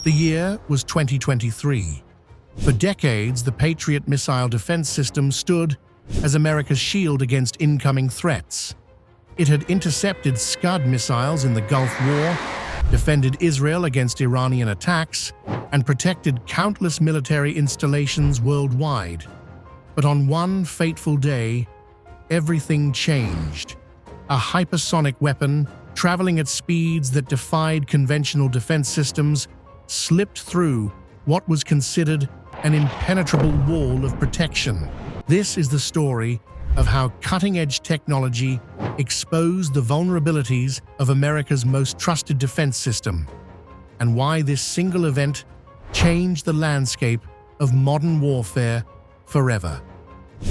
The year was 2023. For decades, the Patriot missile defense system stood as America's shield against incoming threats. It had intercepted Scud missiles in the Gulf War, defended Israel against Iranian attacks, and protected countless military installations worldwide. But on one fateful day, everything changed. A hypersonic weapon, traveling at speeds that defied conventional defense systems, slipped through what was considered an impenetrable wall of protection. This is the story of how cutting-edge technology exposed the vulnerabilities of America's most trusted defense system, and why this single event changed the landscape of modern warfare forever.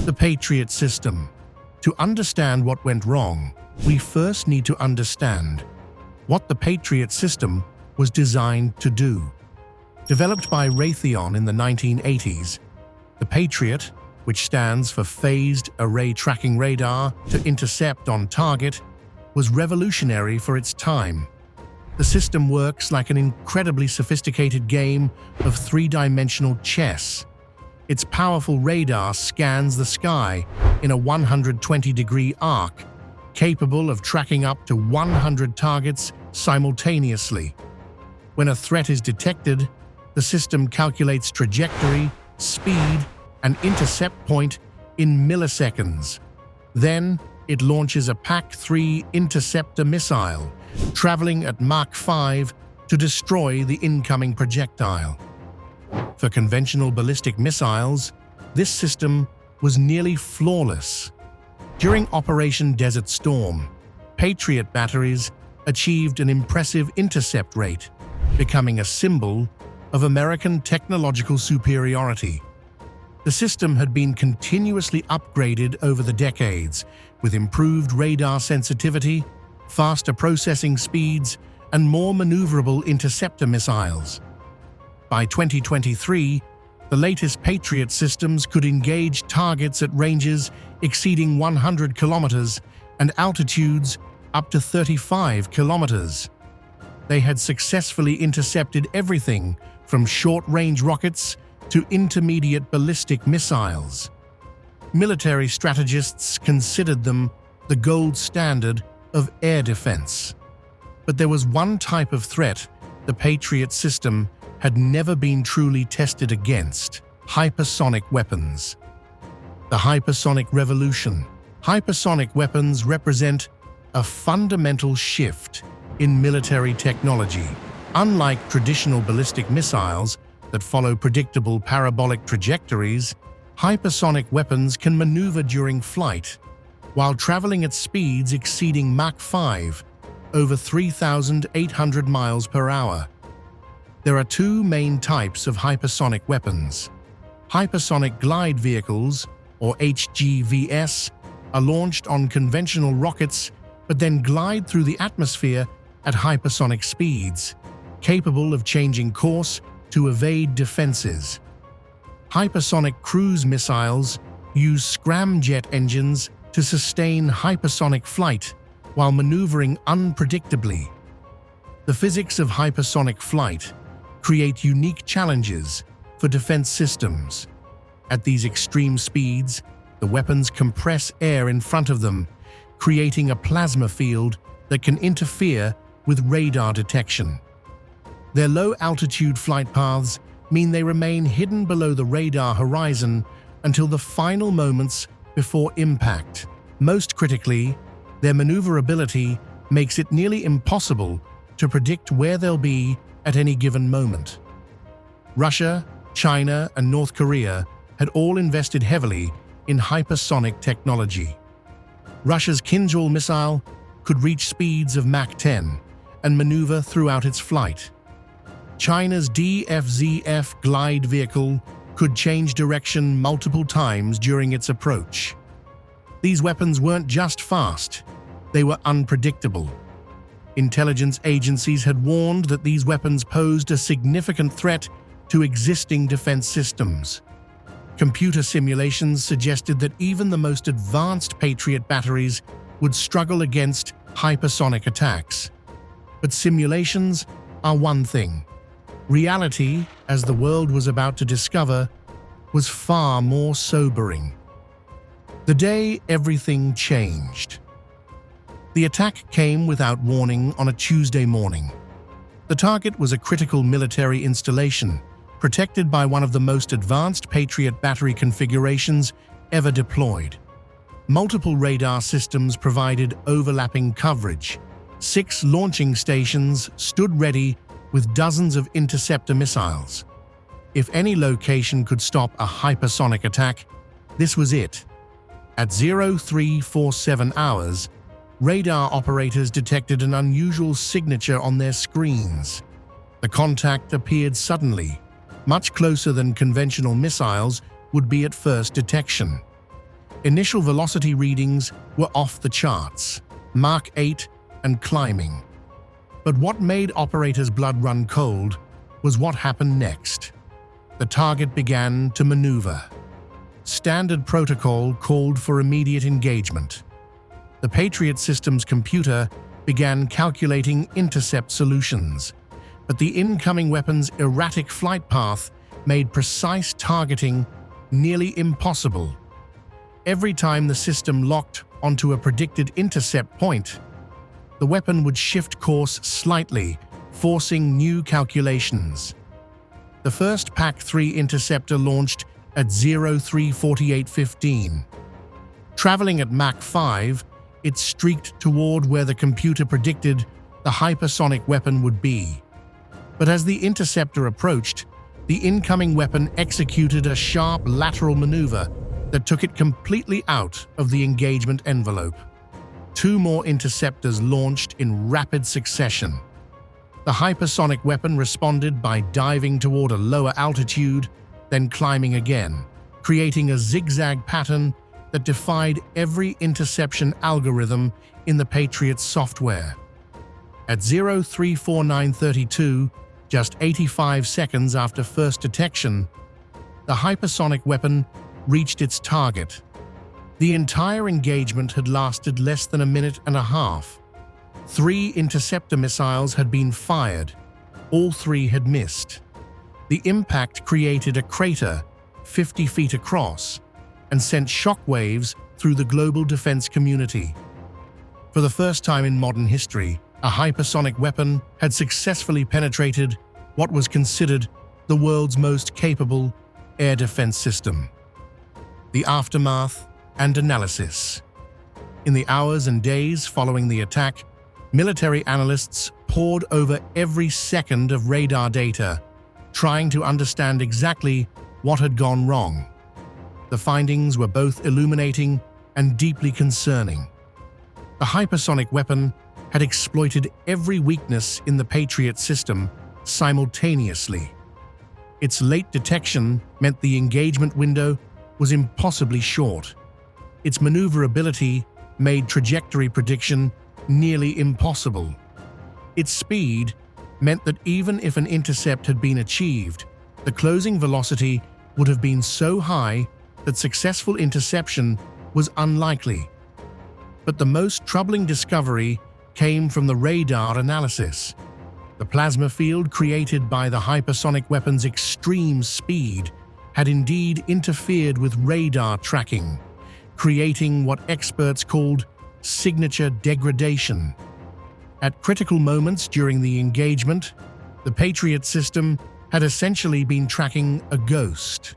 The Patriot system. To understand what went wrong, we first need to understand what the Patriot system was designed to do. Developed by Raytheon in the 1980s, the Patriot, which stands for Phased Array Tracking Radar to intercept on target, was revolutionary for its time. The system works like an incredibly sophisticated game of three-dimensional chess. Its powerful radar scans the sky in a 120-degree arc, capable of tracking up to 100 targets simultaneously. When a threat is detected, the system calculates trajectory, speed, and intercept point in milliseconds. Then, it launches a PAC-3 interceptor missile, traveling at Mach 5 to destroy the incoming projectile. For conventional ballistic missiles, this system was nearly flawless. During Operation Desert Storm, Patriot batteries achieved an impressive intercept rate, becoming a symbol of American technological superiority. The system had been continuously upgraded over the decades, with improved radar sensitivity, faster processing speeds, and more maneuverable interceptor missiles. By 2023, the latest Patriot systems could engage targets at ranges exceeding 100 kilometers and altitudes up to 35 kilometers. They had successfully intercepted everything from short-range rockets to intermediate ballistic missiles. Military strategists considered them the gold standard of air defense. But there was one type of threat the Patriot system had never been truly tested against: hypersonic weapons. The hypersonic revolution. Hypersonic weapons represent a fundamental shift in military technology. Unlike traditional ballistic missiles that follow predictable parabolic trajectories, hypersonic weapons can maneuver during flight, while traveling at speeds exceeding Mach 5, over 3,800 miles per hour. There are two main types of hypersonic weapons. Hypersonic glide vehicles, or HGVs, are launched on conventional rockets but then glide through the atmosphere at hypersonic speeds, capable of changing course to evade defenses. Hypersonic cruise missiles use scramjet engines to sustain hypersonic flight while maneuvering unpredictably. The physics of hypersonic flight create unique challenges for defense systems. At these extreme speeds, the weapons compress air in front of them, creating a plasma field that can interfere with radar detection. Their low-altitude flight paths mean they remain hidden below the radar horizon until the final moments before impact. Most critically, their maneuverability makes it nearly impossible to predict where they'll be at any given moment. Russia, China, and North Korea had all invested heavily in hypersonic technology. Russia's Kinzhal missile could reach speeds of Mach 10 and maneuver throughout its flight. China's DFZF glide vehicle could change direction multiple times during its approach. These weapons weren't just fast, they were unpredictable. Intelligence agencies had warned that these weapons posed a significant threat to existing defense systems. Computer simulations suggested that even the most advanced Patriot batteries would struggle against hypersonic attacks. But simulations are one thing. Reality, as the world was about to discover, was far more sobering. The day everything changed. The attack came without warning on a Tuesday morning. The target was a critical military installation, protected by one of the most advanced Patriot battery configurations ever deployed. Multiple radar systems provided overlapping coverage. 6 launching stations stood ready with dozens of interceptor missiles. If any location could stop a hypersonic attack, this was it. At 0347 hours, radar operators detected an unusual signature on their screens. The contact appeared suddenly, much closer than conventional missiles would be at first detection. Initial velocity readings were off the charts, Mach 8 and climbing. But what made operators' blood run cold was what happened next. The target began to maneuver. Standard protocol called for immediate engagement. The Patriot system's computer began calculating intercept solutions, but the incoming weapon's erratic flight path made precise targeting nearly impossible. Every time the system locked onto a predicted intercept point, the weapon would shift course slightly, forcing new calculations. The first PAC-3 interceptor launched at 034815. Traveling at Mach 5, it streaked toward where the computer predicted the hypersonic weapon would be. But as the interceptor approached, the incoming weapon executed a sharp lateral maneuver that took it completely out of the engagement envelope. 2 more interceptors launched in rapid succession. The hypersonic weapon responded by diving toward a lower altitude, then climbing again, creating a zigzag pattern that defied every interception algorithm in the Patriot software. At 034932, just 85 seconds after first detection, the hypersonic weapon reached its target. The entire engagement had lasted less than a minute and a half. 3 interceptor missiles had been fired. All 3 had missed. The impact created a crater 50 feet across and sent shockwaves through the global defense community. For the first time in modern history, a hypersonic weapon had successfully penetrated what was considered the world's most capable air defense system. The aftermath and analysis. In the hours and days following the attack, military analysts pored over every second of radar data, trying to understand exactly what had gone wrong. The findings were both illuminating and deeply concerning. The hypersonic weapon had exploited every weakness in the Patriot system simultaneously. Its late detection meant the engagement window was impossibly short. Its maneuverability made trajectory prediction nearly impossible. Its speed meant that even if an intercept had been achieved, the closing velocity would have been so high that successful interception was unlikely. But the most troubling discovery came from the radar analysis. The plasma field created by the hypersonic weapon's extreme speed had indeed interfered with radar tracking, creating what experts called signature degradation. At critical moments during the engagement, the Patriot system had essentially been tracking a ghost.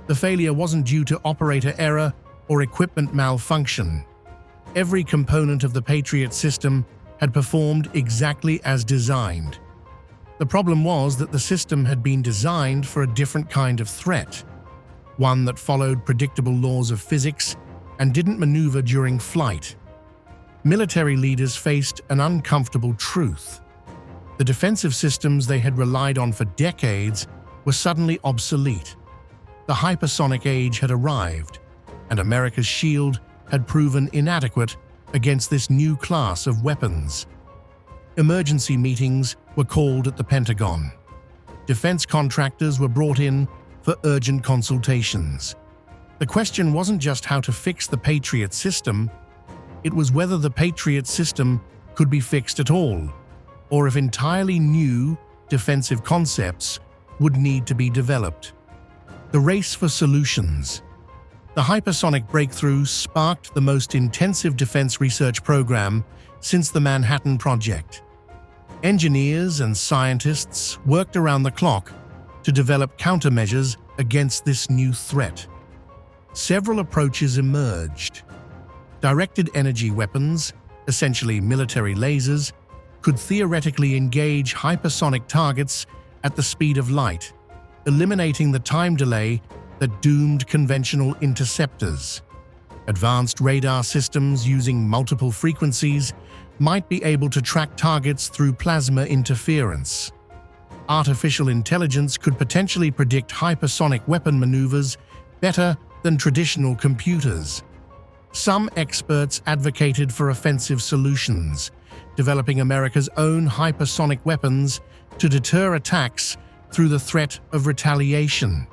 The failure wasn't due to operator error or equipment malfunction. Every component of the Patriot system had performed exactly as designed. The problem was that the system had been designed for a different kind of threat, one that followed predictable laws of physics and didn't maneuver during flight. Military leaders faced an uncomfortable truth. The defensive systems they had relied on for decades were suddenly obsolete. The hypersonic age had arrived, and America's shield had proven inadequate against this new class of weapons. Emergency meetings were called at the Pentagon. Defense contractors were brought in for urgent consultations. The question wasn't just how to fix the Patriot system, it was whether the Patriot system could be fixed at all, or if entirely new, defensive concepts would need to be developed. The race for solutions. The hypersonic breakthrough sparked the most intensive defense research program since the Manhattan Project. Engineers and scientists worked around the clock to develop countermeasures against this new threat. Several approaches emerged. Directed energy weapons, essentially military lasers, could theoretically engage hypersonic targets at the speed of light, eliminating the time delay that doomed conventional interceptors. Advanced radar systems using multiple frequencies might be able to track targets through plasma interference. Artificial intelligence could potentially predict hypersonic weapon maneuvers better than traditional computers. Some experts advocated for offensive solutions, developing America's own hypersonic weapons to deter attacks through the threat of retaliation.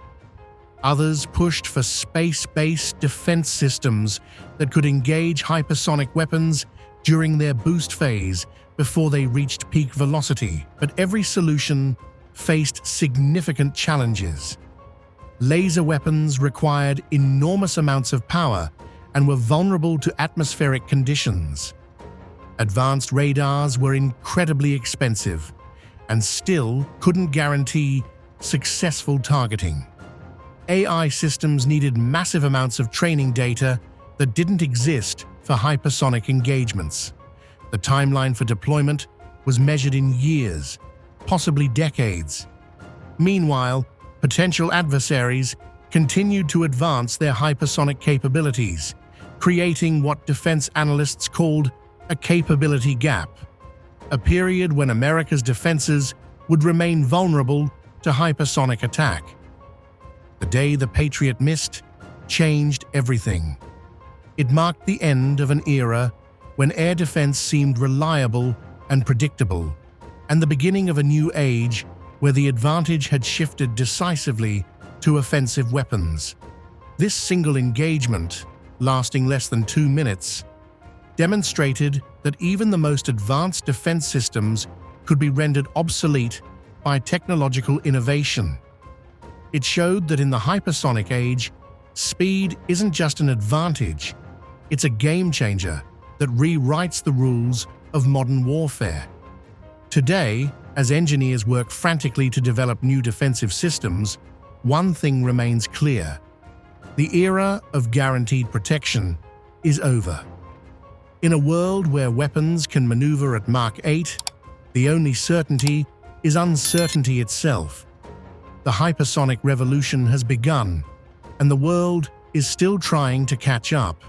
Others pushed for space-based defense systems that could engage hypersonic weapons during their boost phase before they reached peak velocity. But every solution faced significant challenges. Laser weapons required enormous amounts of power and were vulnerable to atmospheric conditions. Advanced radars were incredibly expensive and still couldn't guarantee successful targeting. AI systems needed massive amounts of training data that didn't exist for hypersonic engagements. The timeline for deployment was measured in years, possibly decades. Meanwhile, potential adversaries continued to advance their hypersonic capabilities, creating what defense analysts called a capability gap, a period when America's defenses would remain vulnerable to hypersonic attack. The day the Patriot missed changed everything. It marked the end of an era when air defense seemed reliable and predictable, and the beginning of a new age where the advantage had shifted decisively to offensive weapons. This single engagement, lasting less than 2 minutes, demonstrated that even the most advanced defense systems could be rendered obsolete by technological innovation. It showed that in the hypersonic age, speed isn't just an advantage, it's a game changer that rewrites the rules of modern warfare. Today, as engineers work frantically to develop new defensive systems, one thing remains clear: the era of guaranteed protection is over. In a world where weapons can maneuver at Mach 8, the only certainty is uncertainty itself. The hypersonic revolution has begun, and the world is still trying to catch up.